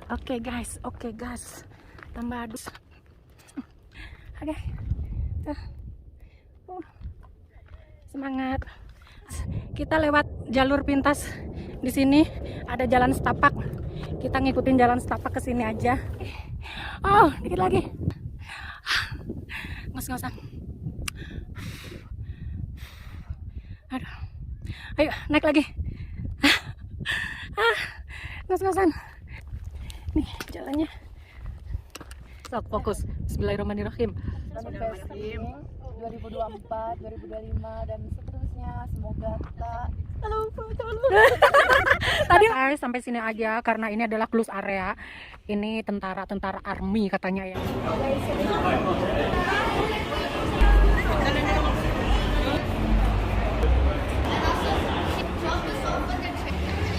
Oke guys, tambah adus. Oke, tuh. Semangat. Kita lewat jalur pintas. Di sini ada jalan setapak. Kita ngikutin jalan setapak ke sini aja. Oh, dikit lagi. Ngos-ngosan. Aduh. Ayo, naik lagi. Ngos-ngosan. Nih, jalannya. Sok, fokus. Bismillahirrahmanirrahim. 2024, 2025 dan seterusnya, semoga kita Tadi sampai sini aja karena ini adalah close area. Ini tentara army katanya ya.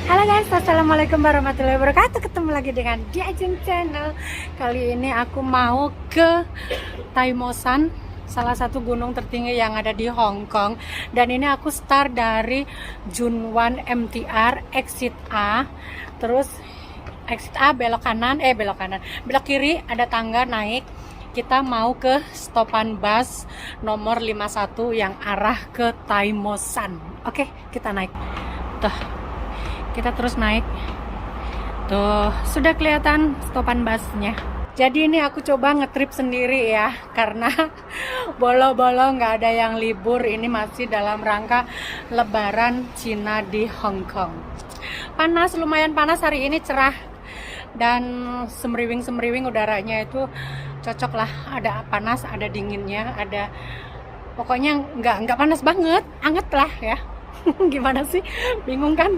Halo guys, assalamualaikum warahmatullahi wabarakatuh. Ketemu lagi dengan Diajeng Channel. Kali ini aku mau ke Taimosan, salah satu gunung tertinggi yang ada di Hong Kong. Dan ini aku start dari Junwan MTR exit A. Terus exit A belok kiri ada tangga naik. Kita mau ke stopan bus nomor 51 yang arah ke Taimosan. Oke, kita naik. Tuh. Kita terus naik. Tuh, sudah kelihatan stopan busnya. Jadi ini aku coba ngetrip sendiri ya, karena bolo-bolo nggak ada yang libur. Ini masih dalam rangka Lebaran Cina di Hong Kong. Panas, lumayan panas hari ini, cerah dan semriwing udaranya itu cocok lah. Ada panas, ada dinginnya, ada pokoknya nggak panas banget, anget lah ya. Gimana sih? Bingung kan?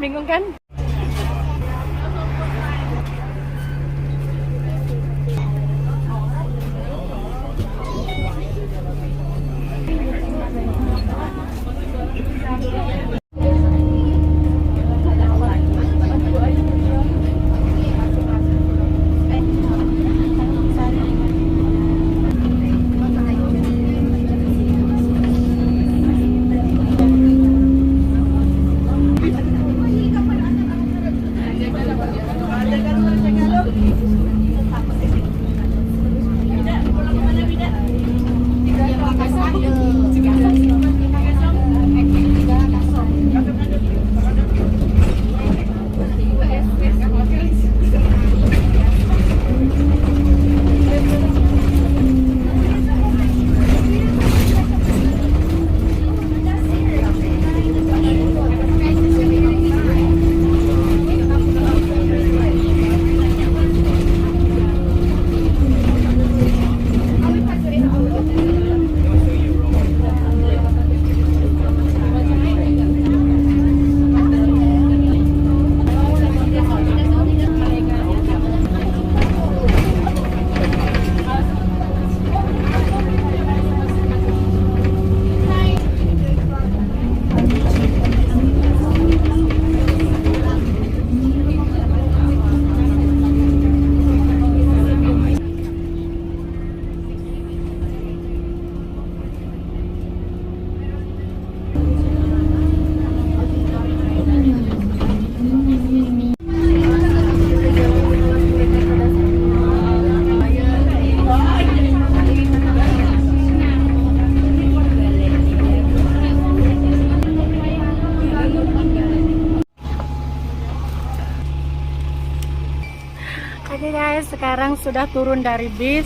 Oke guys, sekarang sudah turun dari bis,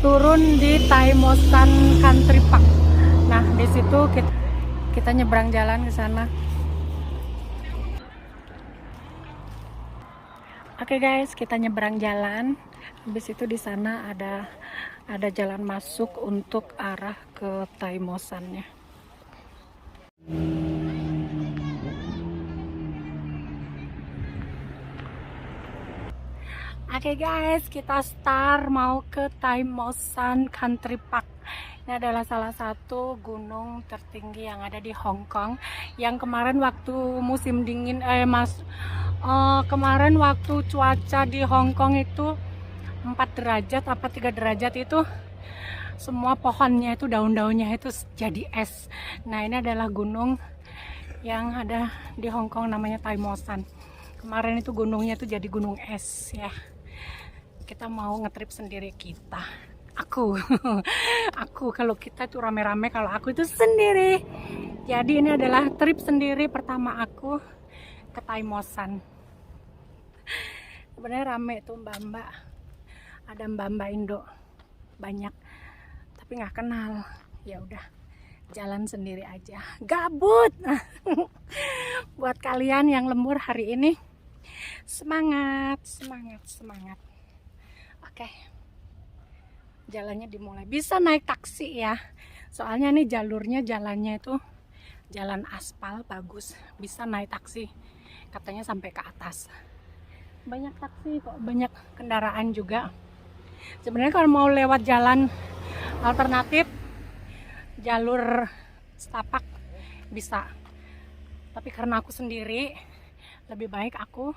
turun di Taimosan Country Park. Nah, di situ kita nyebrang jalan ke sana. Oke guys, kita nyebrang jalan. Habis itu di sana ada jalan masuk untuk arah ke Taimosannya. Oke guys, kita start mau ke Taimosan Country Park. Ini adalah salah satu gunung tertinggi yang ada di Hong Kong. Yang kemarin waktu musim dingin, kemarin waktu cuaca di Hong Kong itu 4 derajat apa 3 derajat itu, semua pohonnya itu daun-daunnya itu jadi es. Nah, ini adalah gunung yang ada di Hong Kong namanya Taimosan. Kemarin itu gunungnya itu jadi gunung es ya. Kita mau ngetrip sendiri kita. Aku kalau kita tuh rame-rame, kalau aku itu sendiri. Jadi ini adalah trip sendiri pertama aku ke Taimosan. Sebenarnya rame tuh mbak-mbak, ada mbak-mbak Indo banyak, tapi nggak kenal. Ya udah, jalan sendiri aja, gabut. Buat kalian yang lembur hari ini, semangat. Oke, jalannya dimulai. Bisa naik taksi ya, soalnya nih jalannya itu jalan aspal bagus, bisa naik taksi, katanya sampai ke atas. Banyak taksi kok, banyak kendaraan juga. Sebenarnya kalau mau lewat jalan alternatif, jalur setapak bisa, tapi karena aku sendiri, lebih baik aku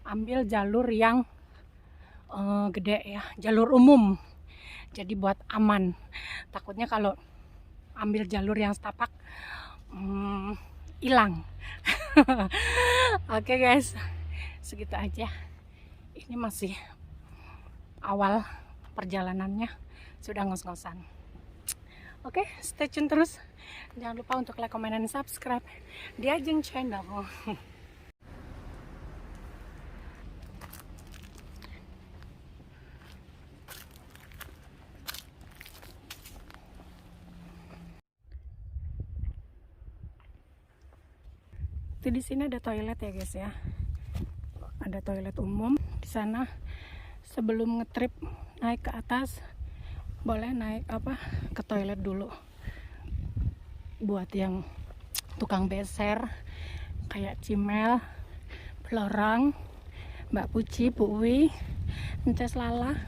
ambil jalur yang gede ya, jalur umum. Jadi buat aman, takutnya kalau ambil jalur yang setapak hilang. Oke guys, segitu aja. Ini masih awal perjalanannya, sudah ngos-ngosan. Oke, stay tune terus. Jangan lupa untuk like, comment, dan subscribe di Ajeng Channel. Di sini ada toilet ya guys ya. Ada toilet umum di sana. Sebelum ngetrip naik ke atas, boleh naik ke toilet dulu. Buat yang tukang beser kayak Cimel, Pelorang, Mbak Puci, Bu Uwi, Entes Lala.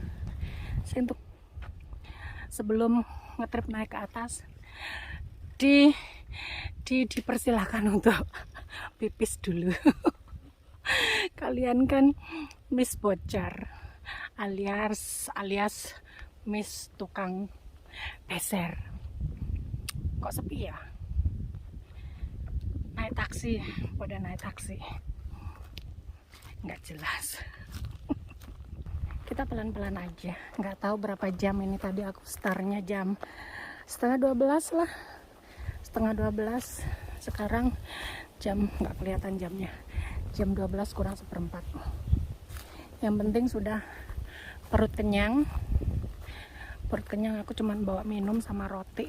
Untuk sebelum ngetrip naik ke atas, dipersilahkan untuk pipis dulu. Kalian kan Miss Bocor alias Miss tukang beser. Kok sepi ya? Naik taksi, pada naik taksi nggak jelas. Kita pelan-pelan aja, nggak tahu berapa jam ini. Tadi aku startnya jam 11:30 lah, 11:30. Sekarang jam nggak kelihatan jamnya, jam 12 kurang seperempat. Yang penting sudah perut kenyang. Aku cuman bawa minum sama roti.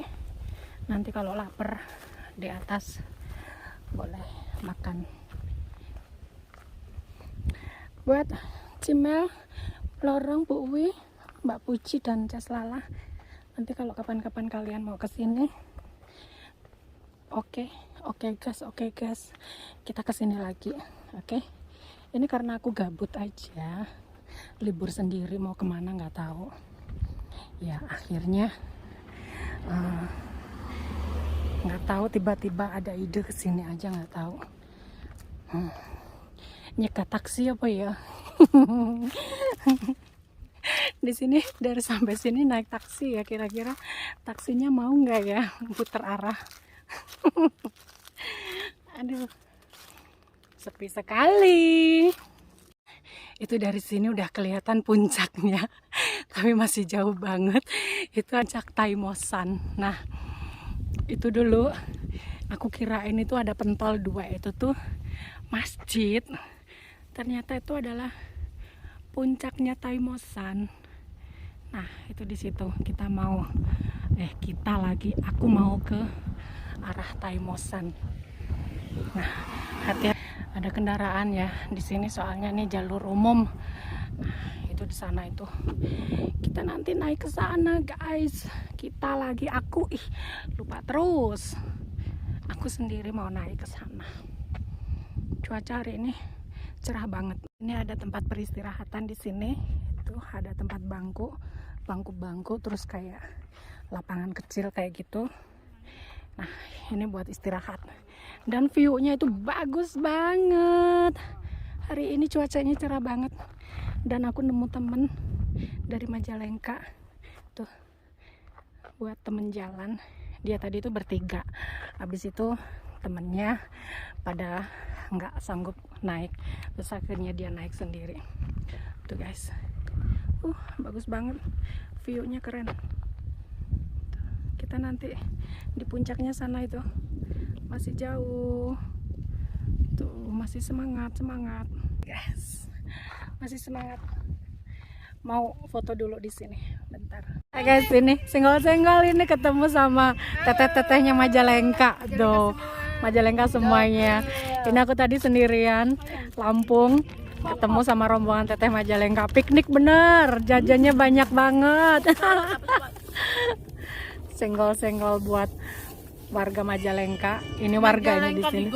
Nanti kalau lapar di atas boleh makan. Buat Cimel, Lorong, Bu Uwi, Mbak Puci, dan Ces Lala, nanti kalau kapan-kapan kalian mau kesini, oke guys, kita kesini lagi. Oke. Ini karena aku gabut aja, libur sendiri, mau kemana nggak tahu. Ya akhirnya nggak tahu, tiba-tiba ada ide kesini aja, nggak tahu. Nyekat taksi apa ya? Di sini dari sampai sini naik taksi ya, kira-kira taksinya mau nggak ya putar arah? Aduh, sepi sekali. Itu dari sini udah kelihatan puncaknya, tapi masih jauh banget. Itu puncak Taimosan. Nah, itu dulu aku kirain itu ada pentol 2, itu tuh masjid. Ternyata itu adalah puncaknya Taimosan. Nah, itu di situ kita mau aku mau ke arah Taimosan. Nah, hati-hati, ada kendaraan ya di sini, soalnya nih jalur umum. Nah, itu di sana itu. Kita nanti naik ke sana, guys. Aku lupa terus. Aku sendiri mau naik ke sana. Cuaca hari ini cerah banget. Ini ada tempat peristirahatan di sini. Itu ada tempat bangku, terus kayak lapangan kecil kayak gitu. Nah, ini buat istirahat. Dan view-nya itu bagus banget. Hari ini cuacanya cerah banget. Dan aku nemu temen dari Majalengka. Tuh, buat temen jalan. Dia tadi itu bertiga. Habis itu temennya pada nggak sanggup naik. Terus akhirnya dia naik sendiri. Tuh guys, bagus banget, view-nya keren. Tuh, kita nanti di puncaknya sana itu masih jauh. Tuh masih semangat guys, masih semangat. Mau foto dulu di sini bentar. Guys, ini senggol-senggol ini ketemu sama teteh-tetehnya Majalengka. Tuh, Majalengka semuanya. Ini aku tadi sendirian Lampung, ketemu sama rombongan teteh Majalengka. Piknik bener, jajannya banyak banget. Senggol-senggol buat warga Majalengka. Ini warganya di sini.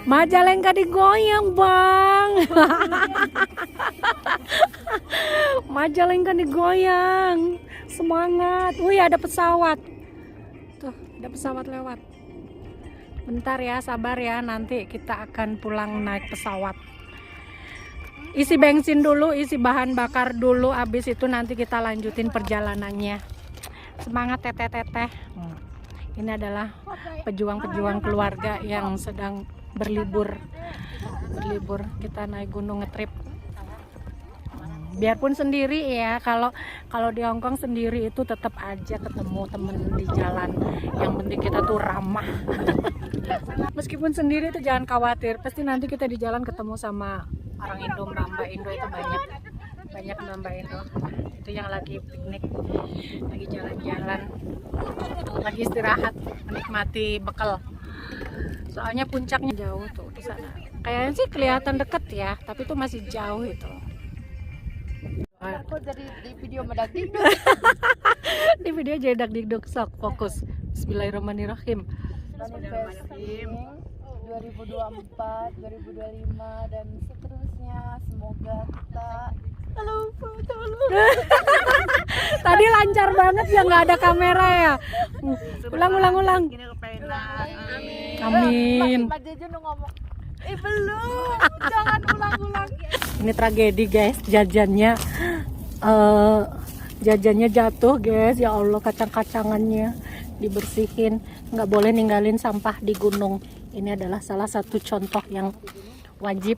Majalengka digoyang, Bang. Majalengka digoyang. Semangat. Wih, ada pesawat. Tuh, ada pesawat lewat. Bentar ya, sabar ya. Nanti kita akan pulang naik pesawat. Isi bensin dulu, isi bahan bakar dulu. Habis itu nanti kita lanjutin perjalanannya. Semangat teteh-teteh. Ini adalah pejuang-pejuang keluarga yang sedang berlibur. Kita naik gunung ngetrip. Biarpun sendiri ya, kalau di Hongkong sendiri itu tetap aja ketemu temen di jalan. Yang penting kita tuh ramah. Meskipun sendiri itu jangan khawatir, pasti nanti kita di jalan ketemu sama orang Indo, Mbak Indo itu banyak Mbak Indo. Itu yang lagi piknik, lagi jalan-jalan, lagi istirahat, menikmati bekal. Soalnya puncaknya jauh tuh di sana. Kayaknya sih kelihatan deket ya, tapi itu masih jauh itu. Aku jadi di video medagdikduk. Di video jadi dakdikduk, sok fokus. Bismillahirrahmanirrahim. Manifesting 2024, 2025 dan seterusnya. Semoga kita Tadi lancar banget ya, nggak ada kamera ya. Ulang. Amin. Mbak Jeju ngomong, belum, jangan ulang-ulang. Ini tragedi guys, jajannya jatuh guys. Ya Allah, kacang-kacangannya dibersihin. Nggak boleh ninggalin sampah di gunung. Ini adalah salah satu contoh yang wajib.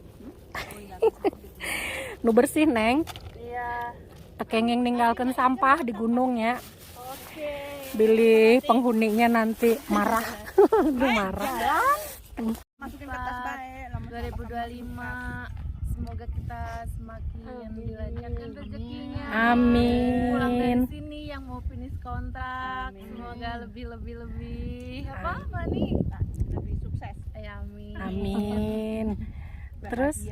Nu bersih neng. Iya. Tekenging ninggalkan sampah di gunung ya. Oke. Bilih penghuninya nanti marah. Marah. Masukin kertas baik. 2025 semoga kita semakin dilancarkan rezekinya. Amin. Pulang dari sini yang mau finish kontrak, semoga lebih. Apa, Mani? Lebih sukses. Amin. Amin. Terus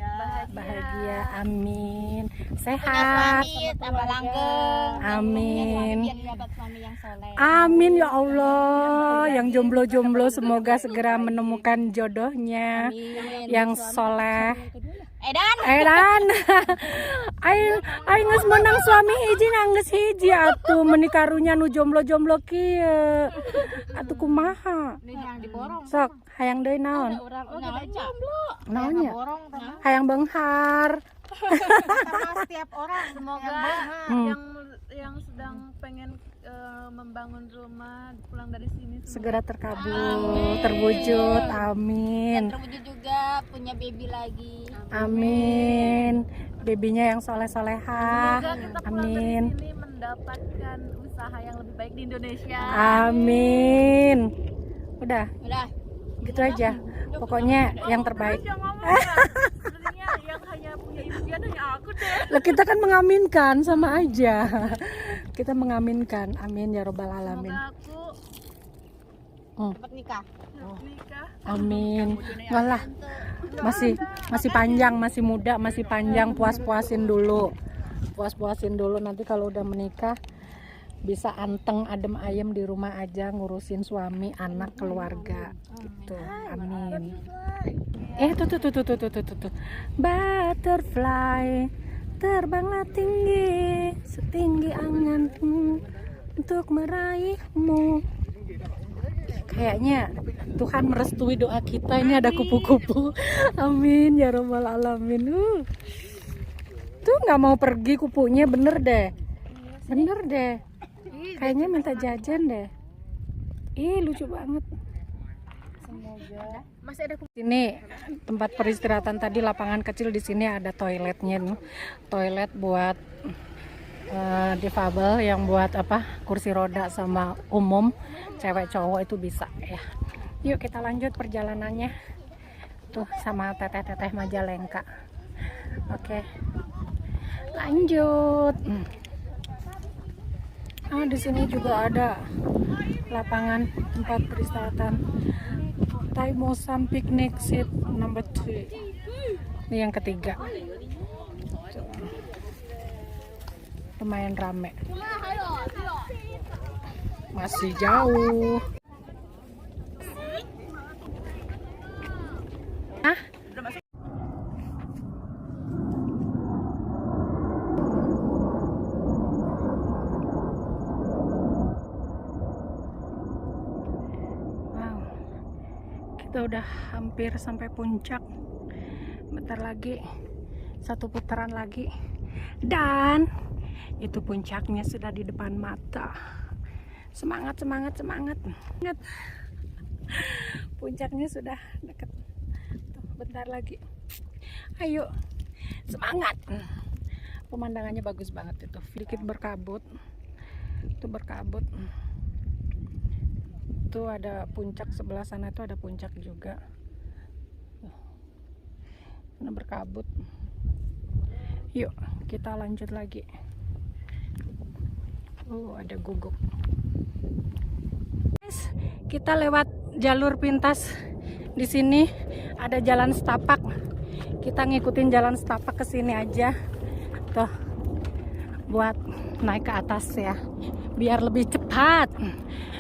bahagia, amin. Sehat, Sehat, tambah langgeng. amin. Biar dapat suami yang soleh. Amin ya Allah. Yang jomblo-jomblo semoga segera menemukan jodohnya yang soleh. Edan. Aing geus menang suami hiji nanggeus hiji atuh menikarunya nu jomblo-jomblo kieu. Atuh kumaha? Yang diborong. Sok hayang deui naon? Naonnya? Borong tengah. Hayang beunghar. Sama setiap orang. Semoga yang sedang pengen membangun rumah pulang dari sini Segera terkabul, terwujud. Amin. Terwujud juga punya baby lagi. Amin. Babynya yang soleh-solehah. Semoga kita pulang dari Amin. sini mendapatkan usaha yang lebih baik di Indonesia. Amin. Udah, Udah. gitu aja. Pokoknya yang terbaik. Jangan ngomong ya. Sebenarnya yang hanya punya impian hanya aku deh. Lah kita kan mengaminkan, sama aja. Kita mengaminkan. Amin ya robbal alamin. Semoga aku Dapat nikah. nikah. Amin. Walah, masih panjang, masih muda, masih panjang. Puas-puasin dulu. Puas-puasin dulu, nanti kalau udah menikah bisa anteng adem ayem di rumah aja ngurusin suami, anak, keluarga. Gitu. Amin. Tuh. Butterfly, terbanglah tinggi setinggi angan untuk meraihmu. Kayaknya Tuhan merestui doa kita. Ini ada kupu-kupu. Amin ya robbal alamin. Tuh nggak mau pergi kupunya, bener deh. Kayaknya minta jajan deh. Ih lucu banget. Semoga Masih ada Sini tempat peristirahatan tadi, lapangan kecil, di sini ada toiletnya nih. Toilet buat difabel, yang buat kursi roda sama umum, cewek cowok itu bisa ya. Yuk kita lanjut perjalanannya tuh sama teteh-teteh Majalengka. Oke, lanjut. Di sini juga ada lapangan tempat peristirahatan Taimosan Picnic Seat number 2. Ini yang ketiga. Lumayan rame. Masih jauh. Kita udah hampir sampai puncak. Bentar lagi, satu putaran lagi, dan itu puncaknya sudah di depan mata. Semangat, semangat, semangat. Puncaknya sudah dekat. Tuh, bentar lagi. Ayo, semangat. Pemandangannya bagus banget itu. Sedikit berkabut. Itu berkabut. Itu ada puncak, sebelah sana itu ada puncak juga. Sana berkabut. Yuk kita lanjut lagi. Ada guguk. Guys, kita lewat jalur pintas. Di sini ada jalan setapak. Kita ngikutin jalan setapak ke sini aja. Tuh, buat naik ke atas ya, biar lebih cepat.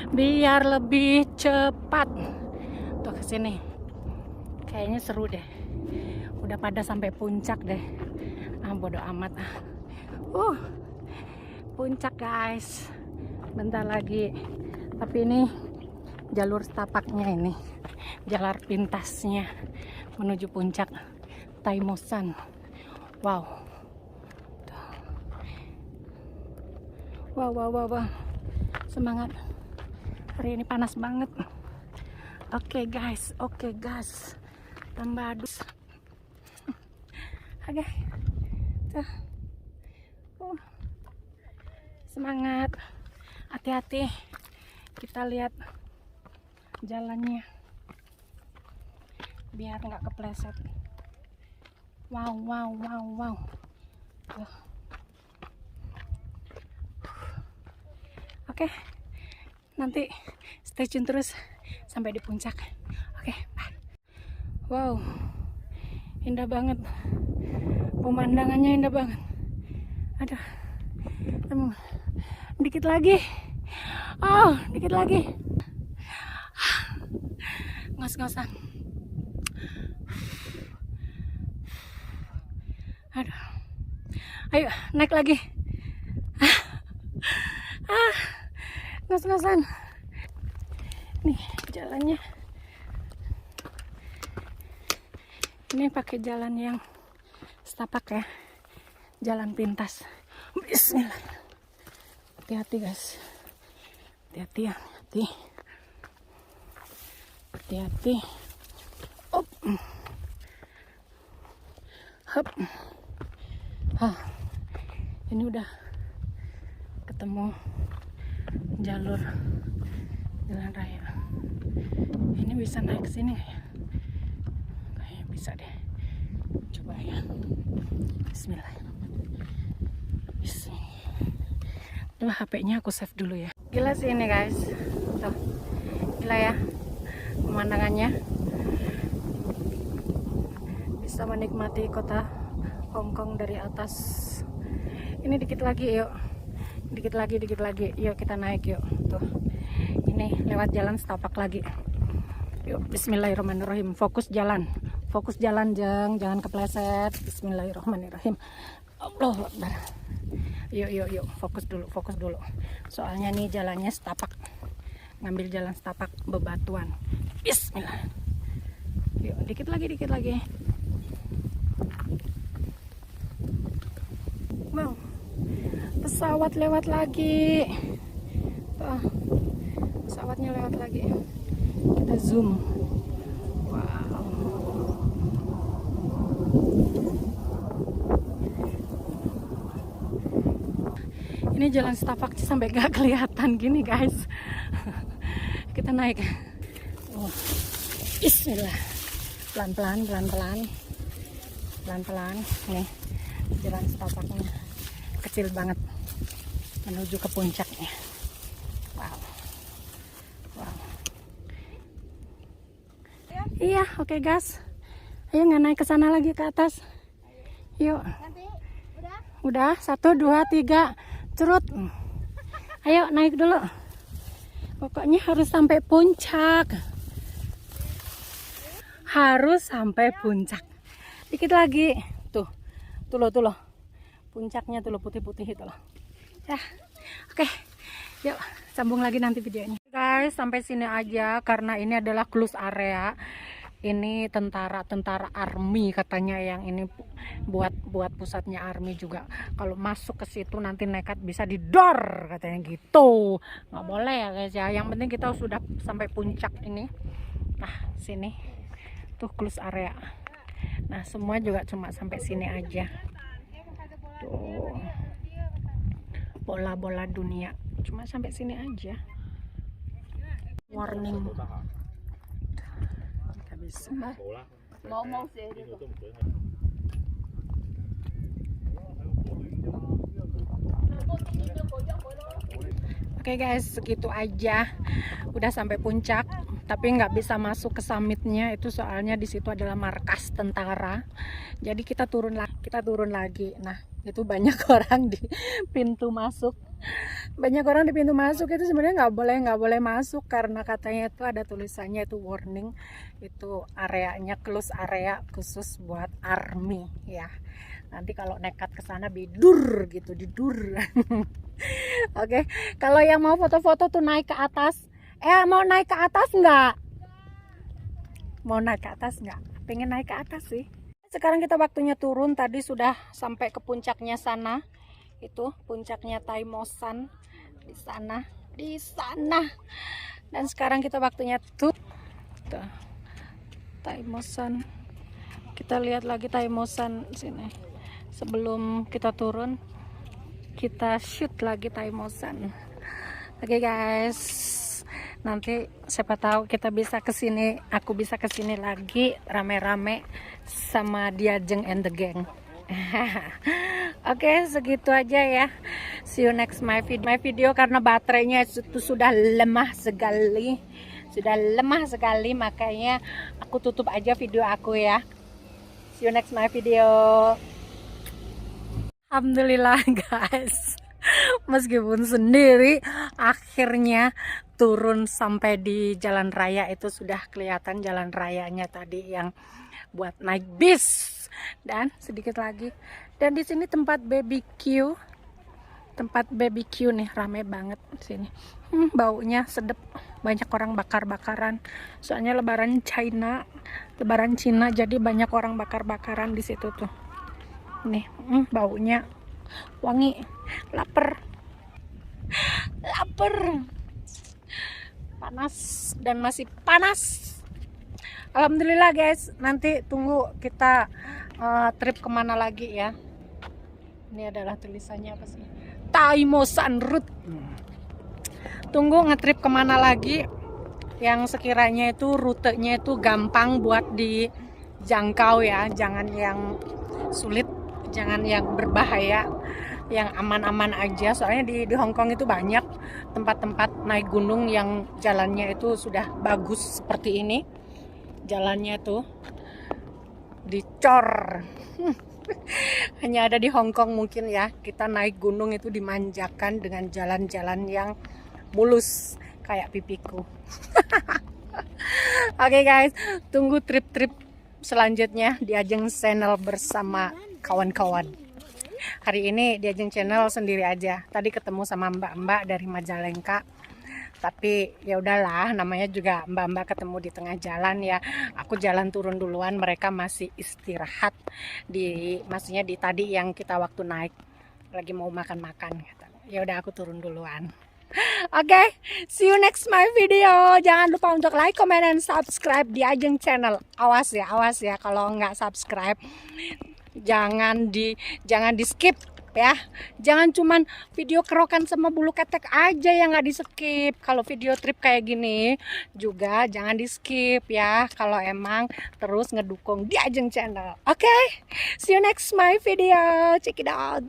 Biar lebih cepat. Tuh ke sini. Kayaknya seru deh. Udah pada sampai puncak deh. Bodo amat. Puncak guys. Bentar lagi. Tapi ini jalur setapaknya ini. Jalur pintasnya menuju puncak Taimosan. Wow. Wow. Semangat. Hari ini panas banget. Oke guys. Tambah adus. Oke. Tuh. Semangat. Hati-hati. Kita lihat jalannya. Biar nggak kepleset. Wow. Tuh. Oke. Nanti stay tune terus sampai di puncak. Oke, bye. Wow, indah banget. Pemandangannya indah banget. Aduh, dikit lagi. Dikit lagi. Ngos-ngosan. Aduh. Ayo, naik lagi. Ngos-ngosan. Nih jalannya. Ini pakai jalan yang setapak ya. Jalan pintas. Bismillah. Hati-hati guys. Hati-hati. Up. Hup. Ini udah ketemu jalur jalan raya. Ini bisa naik ke sini ya? Kayaknya bisa deh. Coba ya. Bismillah. Coba HP-nya aku save dulu ya. Gila sih ini guys. Tuh. Gila ya pemandangannya. Bisa menikmati kota Hong Kong dari atas. Ini dikit lagi yuk. Dikit lagi. Yuk kita naik yuk. Tuh. Ini lewat jalan setapak lagi. Yuk, bismillahirrahmanirrahim. Fokus jalan, jangan kepleset. Bismillahirrahmanirrahim. Allahu Akbar. Yuk, fokus dulu. Soalnya nih jalannya setapak. Ngambil jalan setapak bebatuan. Bismillah. Yuk, dikit lagi. Wow. Pesawat lewat lagi. Tuh. Pesawatnya lewat lagi. Kita zoom. Wow. Ini jalan setapak sampai gak kelihatan gini guys. Kita naik. Oh. Bismillah. Pelan-pelan, pelan-pelan. Pelan-pelan. Nih, jalan setapaknya kecil banget menuju ke puncaknya. Wow. Wow. Iya, oke guys. Ayo nggak naik ke sana lagi ke atas. Yuk. Udah 1, 2, 3 curut. Ayo naik dulu. Pokoknya harus sampai puncak. Harus sampai puncak. Dikit lagi. Tuh loh. Puncaknya tuh loh, putih-putih itu loh. Ya. Oke. Yuk, sambung lagi nanti videonya. Guys, sampai sini aja karena ini adalah close area. Ini tentara army katanya, yang ini buat pusatnya army juga. Kalau masuk ke situ nanti nekat bisa didor katanya gitu. Nggak boleh ya guys ya. Yang penting kita sudah sampai puncak ini. Nah, sini tuh close area. Nah, semua juga cuma sampai sini aja. Tuh. Bola-bola dunia cuma sampai sini aja. Warning. Bisa. Ngomong sih dia tuh. Oke guys, segitu aja. Udah sampai puncak, tapi nggak bisa masuk ke summitnya itu soalnya di situ adalah markas tentara. Jadi kita turun lagi. Nah, itu banyak orang di pintu masuk. Banyak orang di pintu masuk itu sebenarnya nggak boleh masuk karena katanya itu ada tulisannya itu warning, itu areanya close area khusus buat army ya. Nanti kalau nekat ke sana bidur gitu, didur. Oke, kalau yang mau foto-foto tuh naik ke atas. Mau naik ke atas nggak? Mau naik ke atas nggak? Pengen naik ke atas sih. Sekarang kita waktunya turun. Tadi sudah sampai ke puncaknya sana. Itu puncaknya Taimosan di sana. Dan sekarang kita waktunya tuh Taimosan. Kita lihat lagi Taimosan sini. Sebelum kita turun, kita shoot lagi Taimosan. Oke guys, nanti siapa tahu kita bisa kesini, aku bisa kesini lagi rame-rame sama Diajeng and the gang. Oke, segitu aja ya. See you next my video karena baterainya itu sudah lemah sekali, makanya aku tutup aja video aku ya. See you next my video. Alhamdulillah guys, meskipun sendiri akhirnya turun sampai di jalan raya. Itu sudah kelihatan jalan rayanya tadi yang buat naik bis. Dan sedikit lagi, dan di sini tempat BBQ nih, rame banget sini. Baunya sedap, banyak orang bakar-bakaran. Soalnya lebaran Cina, jadi banyak orang bakar-bakaran di situ tuh. Nih, baunya wangi, lapar, panas dan masih panas. Alhamdulillah guys, nanti tunggu kita trip kemana lagi ya. Ini adalah tulisannya apa sih? Taimosan Route. Tunggu ngetrip kemana lagi yang sekiranya itu rutenya itu gampang buat dijangkau ya. Jangan yang sulit, jangan yang berbahaya, yang aman-aman aja. Soalnya di Hong Kong itu banyak tempat-tempat naik gunung yang jalannya itu sudah bagus seperti ini. Jalannya tuh dicor. Hanya ada di Hong Kong mungkin ya, kita naik gunung itu dimanjakan dengan jalan-jalan yang mulus kayak pipiku. Oke guys, tunggu trip-trip selanjutnya di Ajeng Channel bersama kawan-kawan. Hari ini di Ajeng Channel sendiri aja. Tadi ketemu sama mbak-mbak dari Majalengka. Tapi ya udahlah, namanya juga mbak-mbak ketemu di tengah jalan ya. Aku jalan turun duluan, mereka masih istirahat maksudnya di tadi yang kita waktu naik lagi mau makan-makan. Ya udah aku turun duluan. Oke, see you next my video. Jangan lupa untuk like, comment, dan subscribe di Ajeng Channel. Awas ya kalau nggak subscribe. Jangan di skip ya. Jangan cuman video kerokan sama bulu ketek aja yang nggak di skip. Kalau video trip kayak gini juga jangan di skip ya, kalau emang terus ngedukung Diajeng Channel. Oke, see you next my video, check it out.